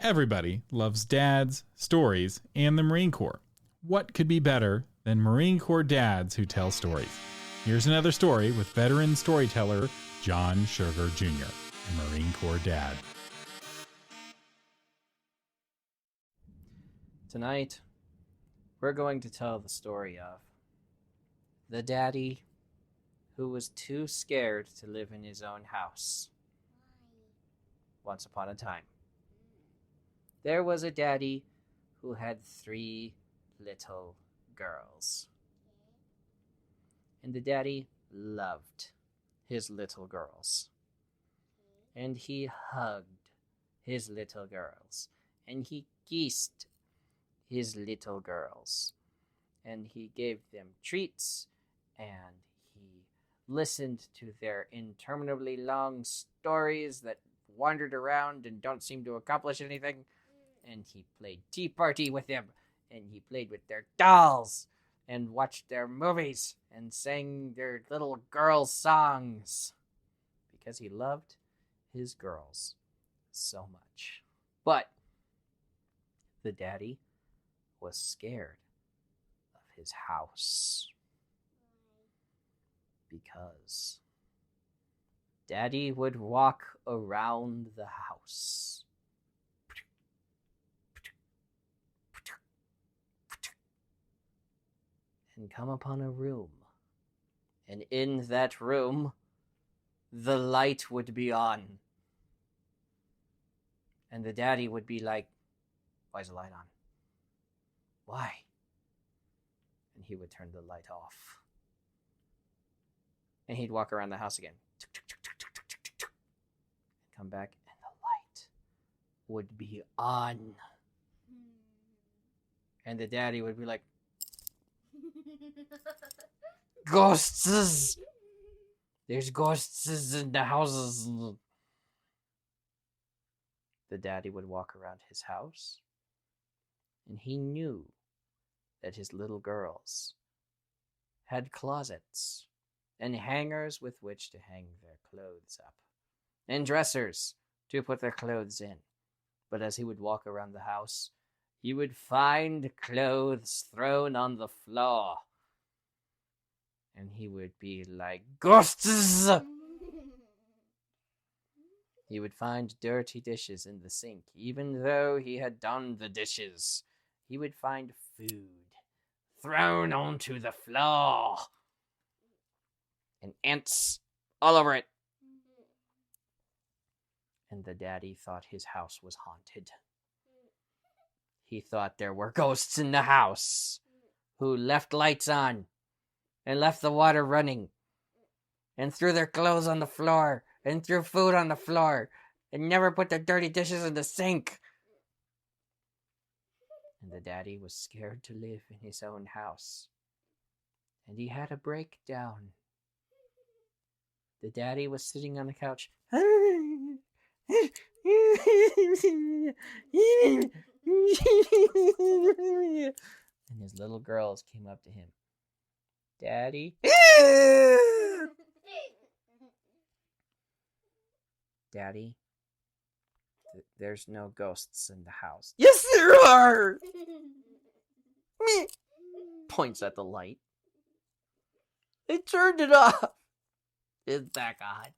Everybody loves dads, stories, and the Marine Corps. What could be better than Marine Corps dads who tell stories? Here's another story with veteran storyteller John Sugar Jr., a Marine Corps dad. Tonight, we're going to tell the story of the daddy who was too scared to live in his own house. Once upon a time, there was a daddy who had 3 little girls. And the daddy loved his little girls. And he hugged his little girls. And he kissed his little girls. And he gave them treats. And he listened to their interminably long stories that wandered around and don't seem to accomplish anything. And he played Tea Party with them. And he played with their dolls. And watched their movies. And sang their little girl songs. Because he loved his girls so much. But the daddy was scared of his house. Because daddy would walk around the house. And come upon a room. And in that room, the light would be on. And the daddy would be like, "Why is the light on? Why?" And he would turn the light off. And he'd walk around the house again. And come back, and the light would be on. And the daddy would be like, "Ghosts! There's ghosts in the houses." The daddy would walk around his house, and he knew that his little girls had closets and hangers with which to hang their clothes up, and dressers to put their clothes in. But as he would walk around the house, he would find clothes thrown on the floor. And he would be like, "Ghosts!" He would find dirty dishes in the sink, even though he had done the dishes. He would find food thrown onto the floor. And ants all over it. And the daddy thought his house was haunted. He thought there were ghosts in the house who left lights on and left the water running and threw their clothes on the floor and threw food on the floor and never put their dirty dishes in the sink. And the daddy was scared to live in his own house. And he had a breakdown. The daddy was sitting on the couch. And his little girls came up to him. "Daddy?" "Daddy, there's no ghosts in the house." "Yes, there are!" Points at the light. "I turned it off." "It's back on."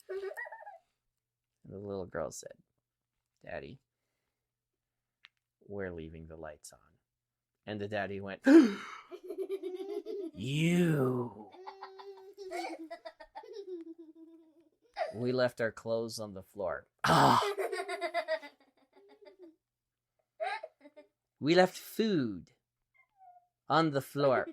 And the little girl said, "Daddy, we're leaving the lights on." And the daddy went, "You." We left our clothes on the floor. We left food on the floor.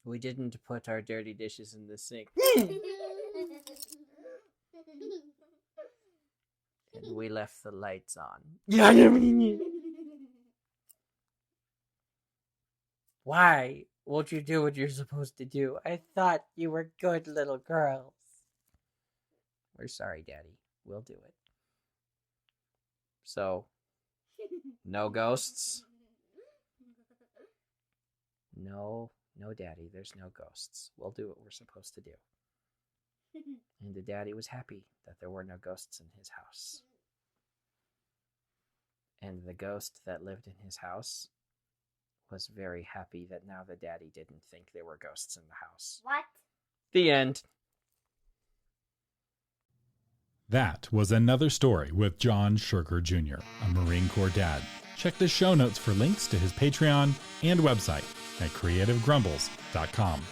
We didn't put our dirty dishes in the sink. And we left the lights on. Why won't you do what you're supposed to do? I thought you were good little girls. We're sorry, Daddy. We'll do it. So, no ghosts? No, Daddy, there's no ghosts. We'll do what we're supposed to do. And the daddy was happy that there were no ghosts in his house. And the ghost that lived in his house was very happy that now the daddy didn't think there were ghosts in the house. What? The end. That was another story with John Sugar Jr., a Marine Corps dad. Check the show notes for links to his Patreon and website at creativegrumbles.com.